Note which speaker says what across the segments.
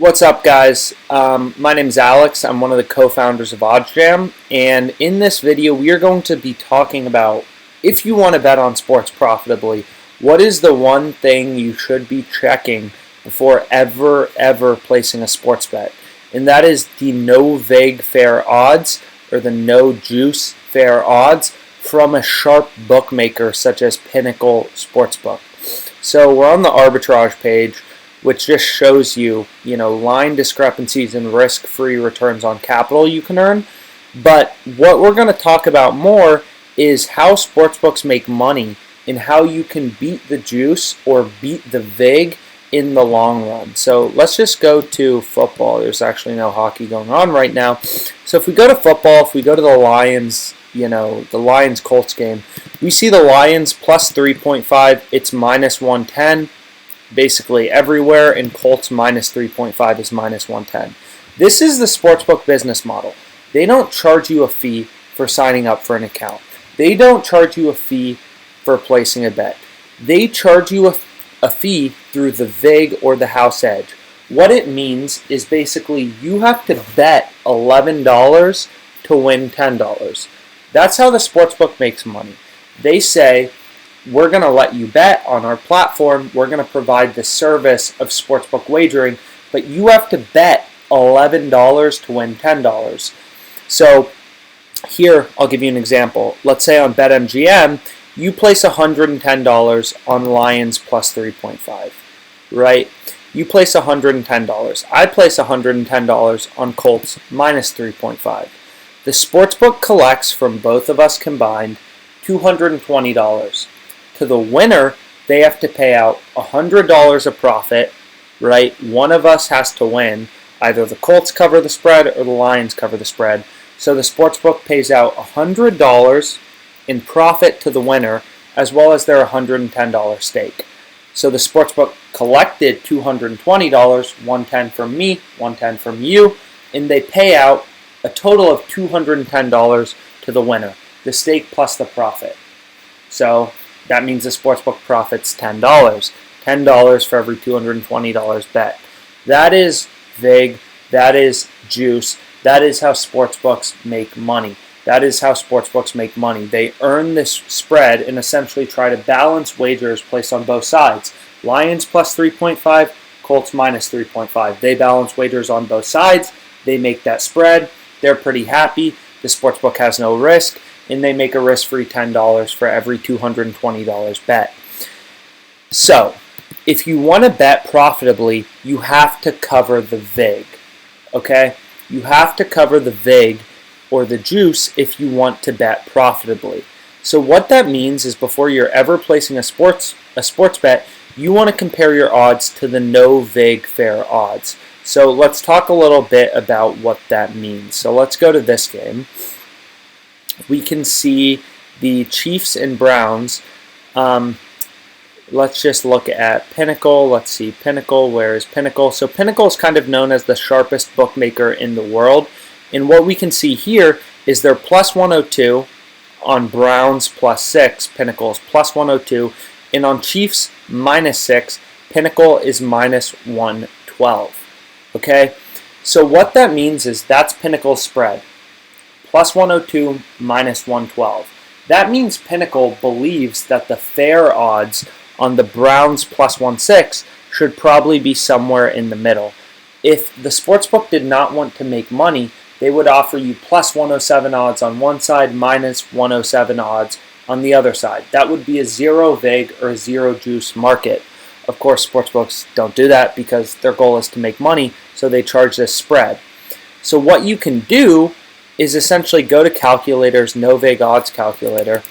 Speaker 1: What's up, guys? My name is Alex. I'm one of the co-founders of OddsJam, and in this video we are going to be talking about, if you want to bet on sports profitably, what is the one thing you should be checking before ever placing a sports bet, and that is the no-vig fair odds or the no-juice fair odds from a sharp bookmaker such as Pinnacle Sportsbook. So we're on the arbitrage page, which just shows you, line discrepancies and risk-free returns on capital you can earn. But what we're going to talk about more is how sportsbooks make money and how you can beat the juice or beat the vig in the long run. So let's just go to football. There's actually no hockey going on right now. So if we go to football, if we go to the Lions, the Lions-Colts game, we see the Lions plus 3.5. It's minus 110. Basically everywhere, and Colts minus 3.5 is minus 110. This is the sportsbook business model. They don't charge you a fee for signing up for an account. They don't charge you a fee for placing a bet. They charge you a fee through the vig or the house edge. What it means is basically you have to bet $11 to win $10. That's how the sportsbook makes money. They say, we're going to let you bet on our platform. We're going to provide the service of sportsbook wagering, but you have to bet $11 to win $10. So here, I'll give you an example. Let's say on BetMGM, you place $110 on Lions plus 3.5, right? You place $110. I place $110 on Colts minus 3.5. The sportsbook collects from both of us combined $220. To the winner, they have to pay out $100 of profit, right? One of us has to win. Either the Colts cover the spread or the Lions cover the spread. So the sportsbook pays out $100 in profit to the winner, as well as their $110 stake. So the sportsbook collected $220, $110 from me, $110 from you, and they pay out a total of $210 to the winner, the stake plus the profit. So that means the sportsbook profits $10. $10 for every $220 bet. That is vig. That is juice. That is how sportsbooks make money. That is how sportsbooks make money. They earn this spread and essentially try to balance wagers placed on both sides. Lions plus 3.5, Colts minus 3.5. They balance wagers on both sides. They make that spread. They're pretty happy. The sportsbook has no risk, and they make a risk-free $10 for every $220 bet. So, if you want to bet profitably, you have to cover the vig, okay? You have to cover the vig or the juice if you want to bet profitably. So what that means is before you're ever placing a sports bet, you want to compare your odds to the no-vig fair odds. So let's talk a little bit about what that means. So let's go to this game. We can see the Chiefs and Browns. Let's just look at Pinnacle. Let's see Pinnacle. Where is Pinnacle? So Pinnacle is kind of known as the sharpest bookmaker in the world. And what we can see here is they're plus 102 on Browns plus 6. Pinnacle is plus 102. And on Chiefs minus 6, Pinnacle is minus 112. Okay? So what that means is that's Pinnacle's spread. Plus 102 minus 112. That means Pinnacle believes that the fair odds on the Browns plus 1/6 should probably be somewhere in the middle. If the sportsbook did not want to make money, they would offer you plus 107 odds on one side, minus 107 odds on the other side. That would be a zero vig or a zero juice market. Of course, sportsbooks don't do that because their goal is to make money, so they charge this spread. So what you can do is essentially go to calculators, no-vig odds calculator,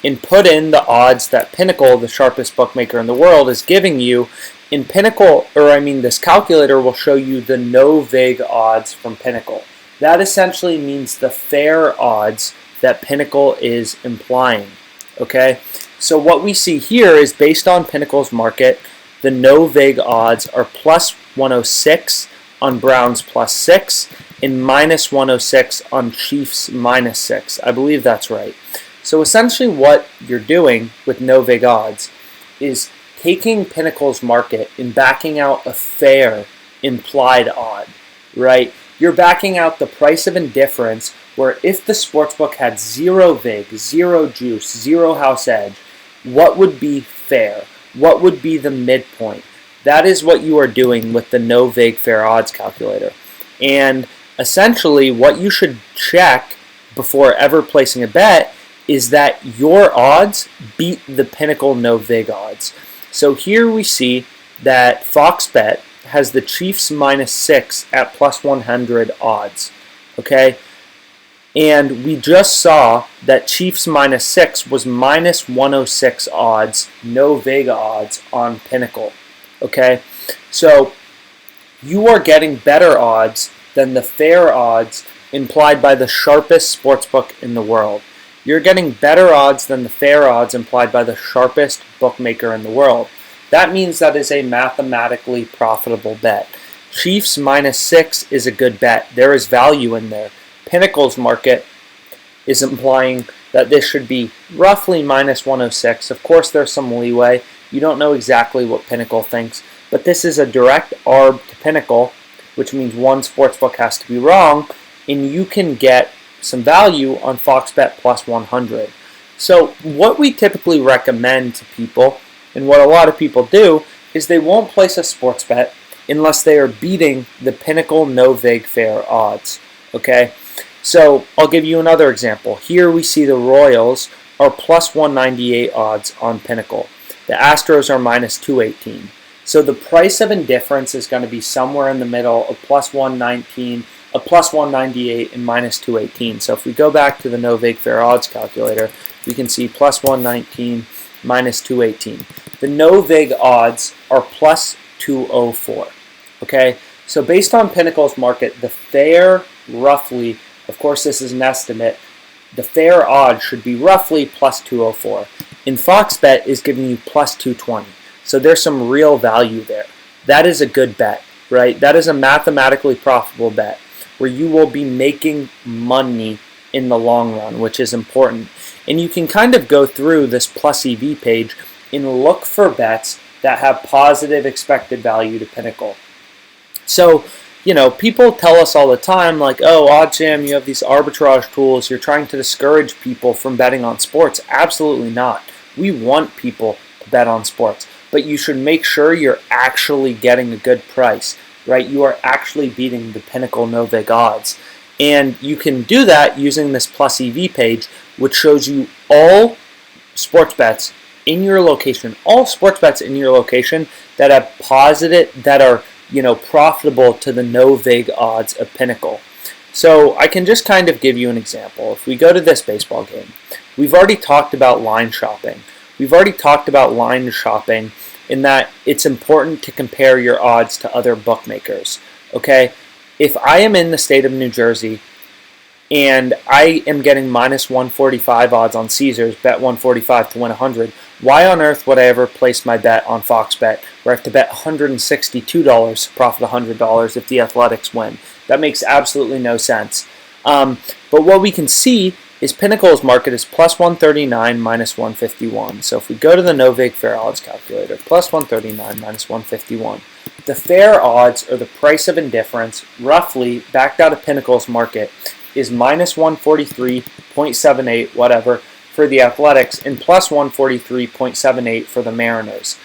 Speaker 1: and put in the odds that Pinnacle, the sharpest bookmaker in the world, is giving you. In Pinnacle, this calculator will show you the no-vig odds from Pinnacle. That essentially means the fair odds that Pinnacle is implying. Okay? So what we see here is based on Pinnacle's market, the no-vig odds are plus 106 on Browns plus 6 and minus 106 on Chiefs minus 6. I believe that's right. So essentially what you're doing with no-vig odds is taking Pinnacle's market and backing out a fair implied odd, right? You're backing out the price of indifference, where if the sportsbook had zero vig, zero juice, zero house edge, what would be fair? What would be the midpoint? That is what you are doing with the no-vig fair odds calculator. And essentially what you should check before ever placing a bet is that your odds beat the Pinnacle no-vig odds. So here we see that FoxBet has the Chiefs -6 at plus 100 odds. Okay? And we just saw that Chiefs -6 was -106 odds, no-vig odds on Pinnacle. Okay? So you are getting better odds than the fair odds implied by the sharpest sportsbook in the world. You're getting better odds than the fair odds implied by the sharpest bookmaker in the world. That means that is a mathematically profitable bet. Chiefs -6 is a good bet. There is value in there. Pinnacle's market is implying that this should be roughly -106. Of course, there's some leeway. You don't know exactly what Pinnacle thinks, but this is a direct arb to Pinnacle, which means one sportsbook has to be wrong, and you can get some value on FoxBet plus 100. So what we typically recommend to people, and what a lot of people do, is they won't place a sports bet unless they are beating the Pinnacle no-vig fair odds. Okay, so I'll give you another example. Here we see the Royals are plus 198 odds on Pinnacle. The Astros are -218. So the price of indifference is going to be somewhere in the middle of plus 119, a plus 198, and -218. So if we go back to the no-vig fair odds calculator, we can see plus 119, -218. The no-vig odds are plus 204. Okay, so based on Pinnacle's market, the fair roughly, of course this is an estimate, the fair odds should be roughly plus 204. And FoxBet is giving you plus 220. So there's some real value there. That is a good bet, right? That is a mathematically profitable bet where you will be making money in the long run, which is important. And you can kind of go through this plus EV page and look for bets that have positive expected value to Pinnacle. So, you know, people tell us all the time, like, oh, OddsJam, you have these arbitrage tools, you're trying to discourage people from betting on sports. Absolutely not. We want people to bet on sports, but you should make sure you're actually getting a good price, right? You are actually beating the Pinnacle no-vig odds. And you can do that using this plus EV page, which shows you all sports bets in your location, all sports bets in your location that have positive, that are, you know, profitable to the no-vig odds of Pinnacle. So I can just kind of give you an example. If we go to this baseball game, we've already talked about line shopping. We've already talked about line shopping in that it's important to compare your odds to other bookmakers. Okay, if I am in the state of New Jersey and I am getting -145 odds on Caesars, bet 145 to win 100, why on earth would I ever place my bet on FoxBet where I have to bet $162 to profit $100 if the Athletics win? That makes absolutely no sense. But what we can see is Pinnacle's market is plus 139 -151. So if we go to the no-vig fair odds calculator, plus 139 -151. The fair odds, or the price of indifference, roughly backed out of Pinnacle's market, is -143.78, whatever, for the Athletics, and plus 143.78 for the Mariners.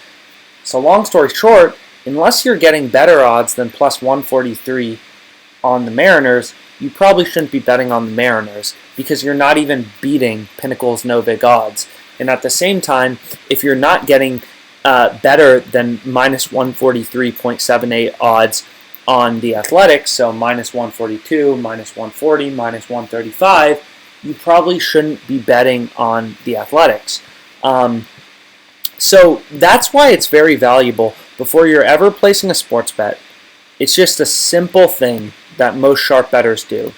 Speaker 1: So long story short, unless you're getting better odds than plus 143 on the Mariners, you probably shouldn't be betting on the Mariners because you're not even beating Pinnacle's no-vig odds. And at the same time, if you're not getting better than -143.78 odds on the Athletics, so -142, -140, -135, you probably shouldn't be betting on the Athletics. So that's why it's very valuable before you're ever placing a sports bet. It's just a simple thing that most sharp bettors do,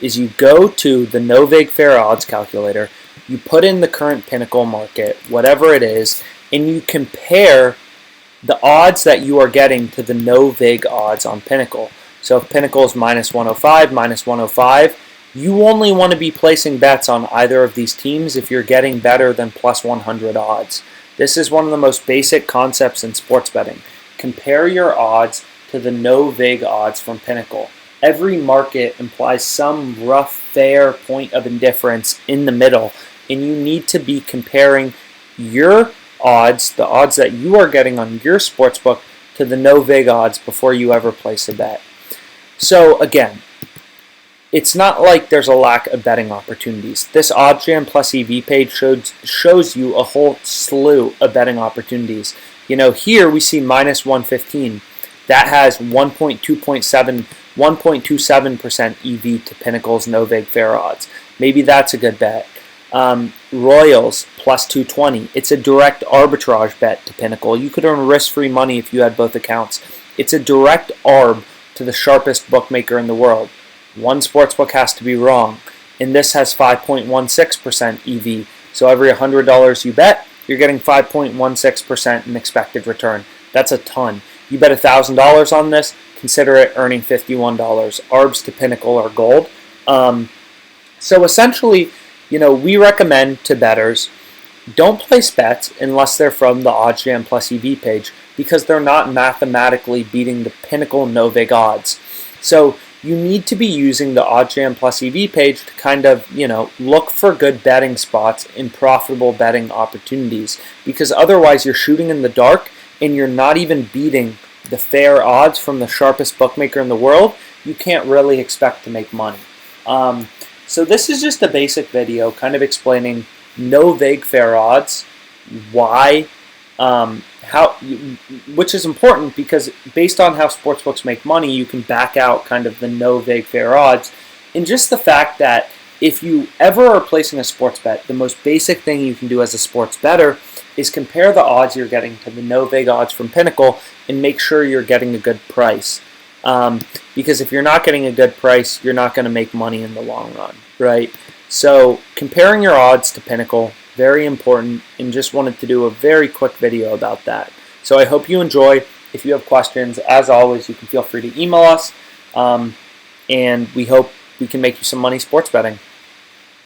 Speaker 1: is you go to the no-vig fair odds calculator, you put in the current Pinnacle market, whatever it is, and you compare the odds that you are getting to the no-vig odds on Pinnacle. So if Pinnacle is -105, -105, you only want to be placing bets on either of these teams if you're getting better than plus 100 odds. This is one of the most basic concepts in sports betting. Compare your odds to the no-vig odds from Pinnacle. Every market implies some rough, fair point of indifference in the middle, and you need to be comparing your odds, the odds that you are getting on your sportsbook, to the no-vig odds before you ever place a bet. So again, it's not like there's a lack of betting opportunities. This OddsJam plus EV page shows you a whole slew of betting opportunities. Here we see minus 115. That has 1.27% EV to Pinnacle's no-vig fair odds. Maybe that's a good bet. Royals plus 220. It's a direct arbitrage bet to Pinnacle. You could earn risk-free money if you had both accounts. It's a direct arb to the sharpest bookmaker in the world. One sportsbook has to be wrong, and this has 5.16% EV. So every $100 you bet, you're getting 5.16% in expected return. That's a ton. You bet $1,000 on this, consider it earning $51. Arbs to Pinnacle are gold. So essentially, we recommend to bettors, don't place bets unless they're from the OddsJam plus EV page, because they're not mathematically beating the Pinnacle no-vig odds. So you need to be using the OddsJam plus EV page to kind of, look for good betting spots and profitable betting opportunities, because otherwise you're shooting in the dark and you're not even beating the fair odds from the sharpest bookmaker in the world. You can't really expect to make money. So this is just a basic video kind of explaining no-vig fair odds, why, which is important because based on how sportsbooks make money, you can back out kind of the no-vig fair odds. And just the fact that if you ever are placing a sports bet, the most basic thing you can do as a sports bettor is compare the odds you're getting to the no-vig odds from Pinnacle and make sure you're getting a good price. Because if you're not getting a good price, you're not going to make money in the long run, right? So comparing your odds to Pinnacle, very important, and just wanted to do a very quick video about that. So I hope you enjoy. If you have questions, as always, you can feel free to email us, and we hope we can make you some money sports betting.